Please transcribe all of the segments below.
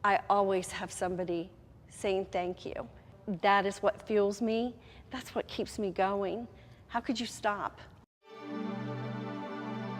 I always have somebody saying thank you. That is what fuels me. That's what keeps me going. How could you stop?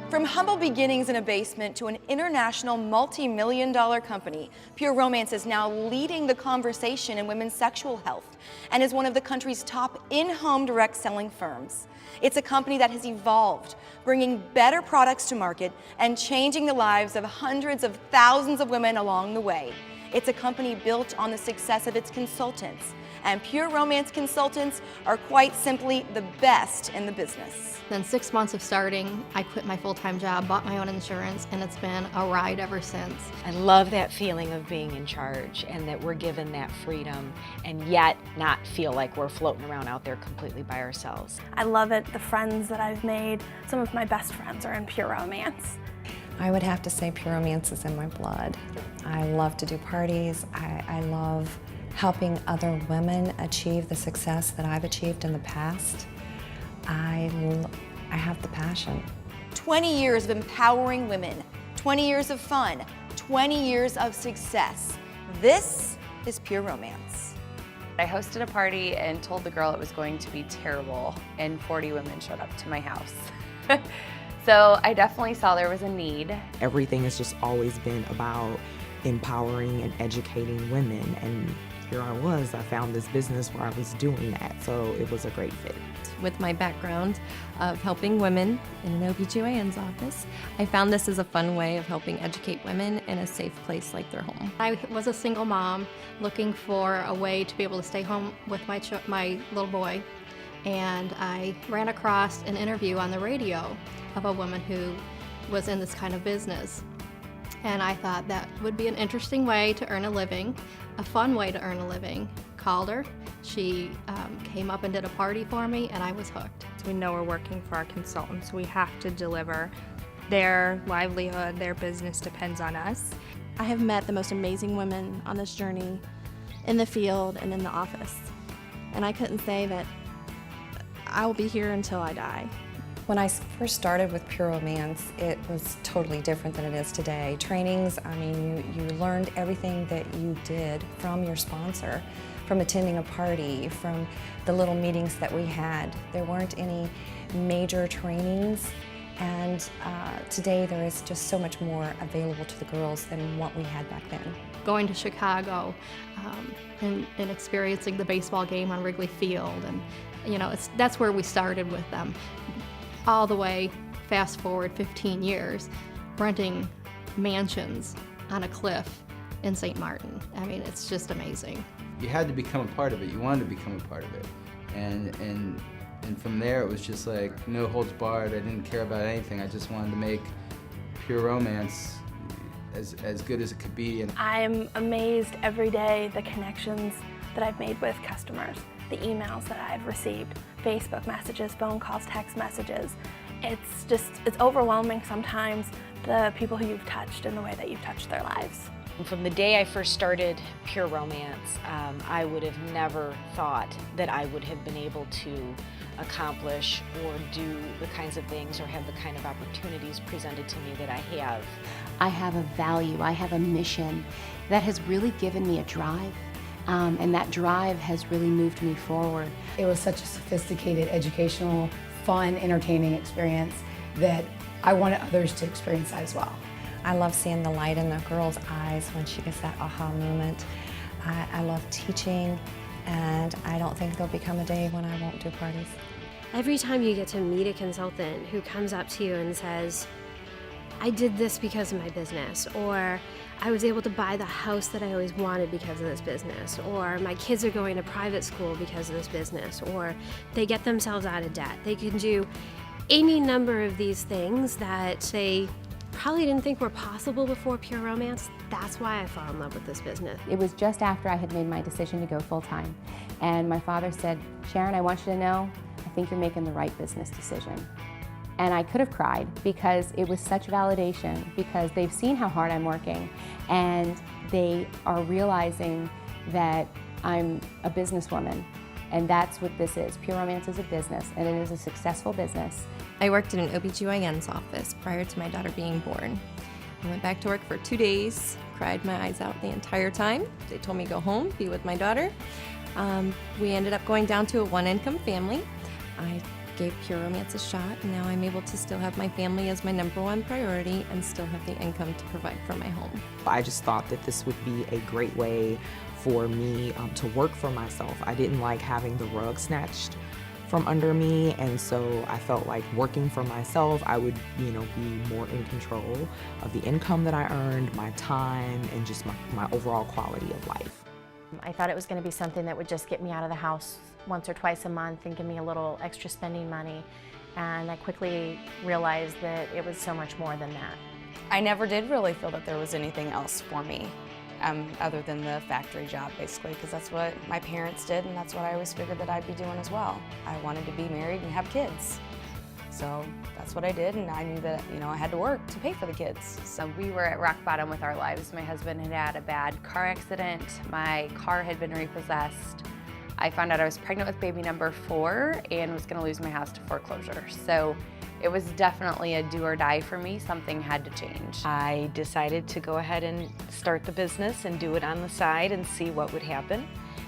From humble beginnings in a basement to an international multi-million-dollar company, Pure Romance is now leading the conversation in women's sexual health and is one of the country's top in-home direct selling firms. It's a company that has evolved, bringing better products to market and changing the lives of hundreds of thousands of women along the way. It's a company built on the success of its consultants, and Pure Romance consultants are quite simply the best in the business. Then 6 months of starting, I quit my full-time job, bought my own insurance, and it's been a ride ever since. I love that feeling of being in charge and that we're given that freedom and yet not feel like we're floating around out there completely by ourselves. I love it, the friends that I've made. Some of my best friends are in Pure Romance. I would have to say Pure Romance is in my blood. I love to do parties. I love helping other women achieve the success that I've achieved in the past. I have the passion. 20 years of empowering women, 20 years of fun, 20 years of success. This is Pure Romance. I hosted a party and told the girl it was going to be terrible, and 40 women showed up to my house. So I definitely saw there was a need. Everything has just always been about empowering and educating women, and here I found this business where I was doing that, so it was a great fit. With my background of helping women in an OBGYN's office, I found this as a fun way of helping educate women in a safe place like their home. I was a single mom looking for a way to be able to stay home with my little boy, and I ran across an interview on the radio of a woman who was in this kind of business. And I thought that would be an interesting way to earn a living, a fun way to earn a living. Called her, she came up and did a party for me, and I was hooked. We know we're working for our consultants, so we have to deliver. Their livelihood, their business depends on us. I have met the most amazing women on this journey in the field and in the office. And I couldn't say that I will be here until I die. When I first started with Pure Romance, it was totally different than it is today. Trainings, I mean, you learned everything that you did from your sponsor, from attending a party, from the little meetings that we had. There weren't any major trainings, and today there is just so much more available to the girls than what we had back then. Going to Chicago and experiencing the baseball game on Wrigley Field, and that's where we started with them. All the way, fast forward 15 years, renting mansions on a cliff in St. Martin. I mean, it's just amazing. You had to become a part of it. You wanted to become a part of it. And from there, it was just like no holds barred. I didn't care about anything. I just wanted to make Pure Romance as good as it could be. And I'm amazed every day the connections that I've made with customers, the emails that I've received, Facebook messages, phone calls, text messages. It's overwhelming sometimes, the people who you've touched and the way that you've touched their lives. From the day I first started Pure Romance, I would have never thought that I would have been able to accomplish or do the kinds of things or have the kind of opportunities presented to me that I have. I have a value, I have a mission that has really given me a drive. And that drive has really moved me forward. It was such a sophisticated, educational, fun, entertaining experience that I wanted others to experience that as well. I love seeing the light in the girl's eyes when she gets that aha moment. I love teaching, and I don't think there'll become a day when I won't do parties. Every time you get to meet a consultant who comes up to you and says, I did this because of my business, or I was able to buy the house that I always wanted because of this business, or my kids are going to private school because of this business, or they get themselves out of debt. They can do any number of these things that they probably didn't think were possible before Pure Romance. That's why I fell in love with this business. It was just after I had made my decision to go full-time, and my father said, Sharon, I want you to know, I think you're making the right business decision. And I could have cried because it was such validation, because they've seen how hard I'm working and they are realizing that I'm a businesswoman, and that's what this is. Pure Romance is a business, and it is a successful business. I worked in an OBGYN's office prior to my daughter being born. I went back to work for 2 days, cried my eyes out the entire time. They told me to go home, be with my daughter. We ended up going down to a one-income family. I gave Pure Romance a shot, and now I'm able to still have my family as my #1 priority and still have the income to provide for my home. I just thought that this would be a great way for me to work for myself. I didn't like having the rug snatched from under me, and so I felt like working for myself, I would, be more in control of the income that I earned, my time, and just my overall quality of life. I thought it was going to be something that would just get me out of the house once or twice a month and give me a little extra spending money, and I quickly realized that it was so much more than that. I never did really feel that there was anything else for me other than the factory job, basically, because that's what my parents did, and that's what I always figured that I'd be doing as well. I wanted to be married and have kids. So that's what I did, and I knew that, I had to work to pay for the kids. So we were at rock bottom with our lives. My husband had had a bad car accident. My car had been repossessed. I found out I was pregnant with baby number 4 and was gonna lose my house to foreclosure. So it was definitely a do or die for me. Something had to change. I decided to go ahead and start the business and do it on the side and see what would happen.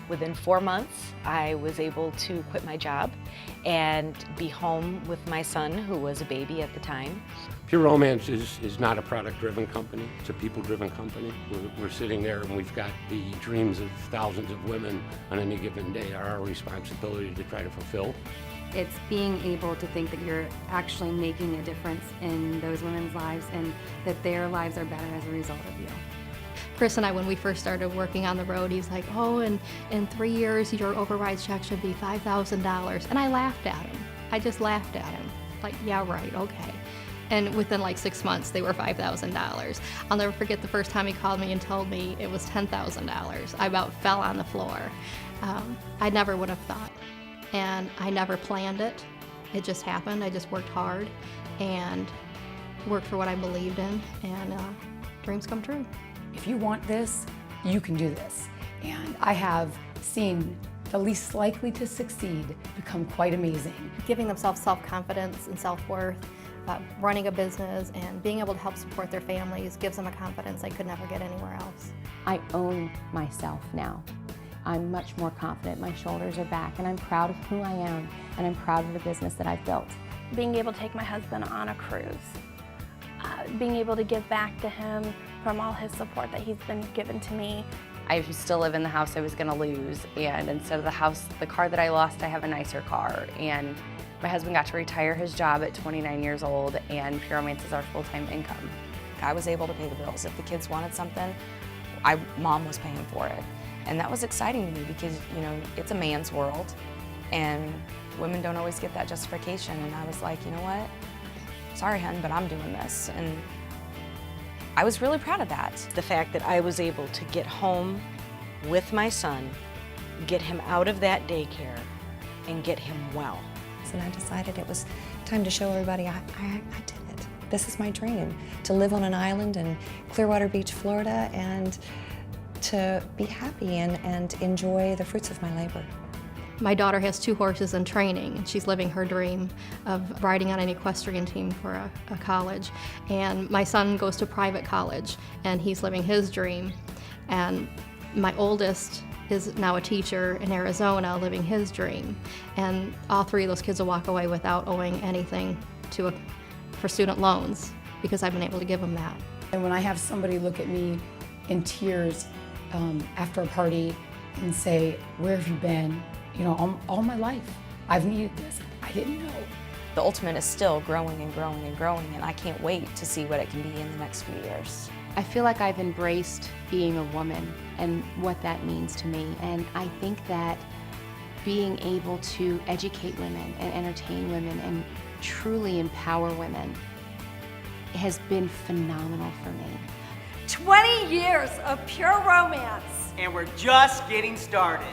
Within 4 months, I was able to quit my job and be home with my son, who was a baby at the time. Pure Romance is not a product-driven company. It's a people-driven company. We're sitting there and we've got the dreams of thousands of women on any given day are our responsibility to try to fulfill. It's being able to think that you're actually making a difference in those women's lives and that their lives are better as a result of you. Chris and I, when we first started working on the road, he's like, oh, in 3 years, your override check should be $5,000. And I laughed at him. I just laughed at him. Like, yeah, right, okay. And within like 6 months, they were $5,000. I'll never forget the first time he called me and told me it was $10,000. I about fell on the floor. I never would have thought. And I never planned it. It just happened. I just worked hard and worked for what I believed in, and dreams come true. If you want this, you can do this. And I have seen the least likely to succeed become quite amazing. Giving themselves self-confidence and self-worth, running a business and being able to help support their families gives them a confidence they could never get anywhere else. I own myself now. I'm much more confident, my shoulders are back, and I'm proud of who I am, and I'm proud of the business that I've built. Being able to take my husband on a cruise, being able to give back to him from all his support that he's been given to me. I still live in the house I was gonna lose, and instead of the car that I lost, I have a nicer car. And my husband got to retire his job at 29 years old, and Pure Romance is our full-time income. I was able to pay the bills. If the kids wanted something, Mom was paying for it. And that was exciting to me because, it's a man's world and women don't always get that justification. And I was like, you know what? Sorry, hun, but I'm doing this. And I was really proud of that. The fact that I was able to get home with my son, get him out of that daycare, and get him well. And I decided it was time to show everybody I did it. This is my dream, to live on an island in Clearwater Beach, Florida, and to be happy and enjoy the fruits of my labor. My daughter has 2 horses in training, and she's living her dream of riding on an equestrian team for a college. And my son goes to private college, and he's living his dream. And my oldest is now a teacher in Arizona, living his dream. And all 3 of those kids will walk away without owing anything for student loans, because I've been able to give them that. And when I have somebody look at me in tears after a party and say, where have you been? All my life, I've needed this. I didn't know. The ultimate is still growing and growing and growing, and I can't wait to see what it can be in the next few years. I feel like I've embraced being a woman and what that means to me. And I think that being able to educate women and entertain women and truly empower women has been phenomenal for me. 20 years of Pure Romance. And we're just getting started.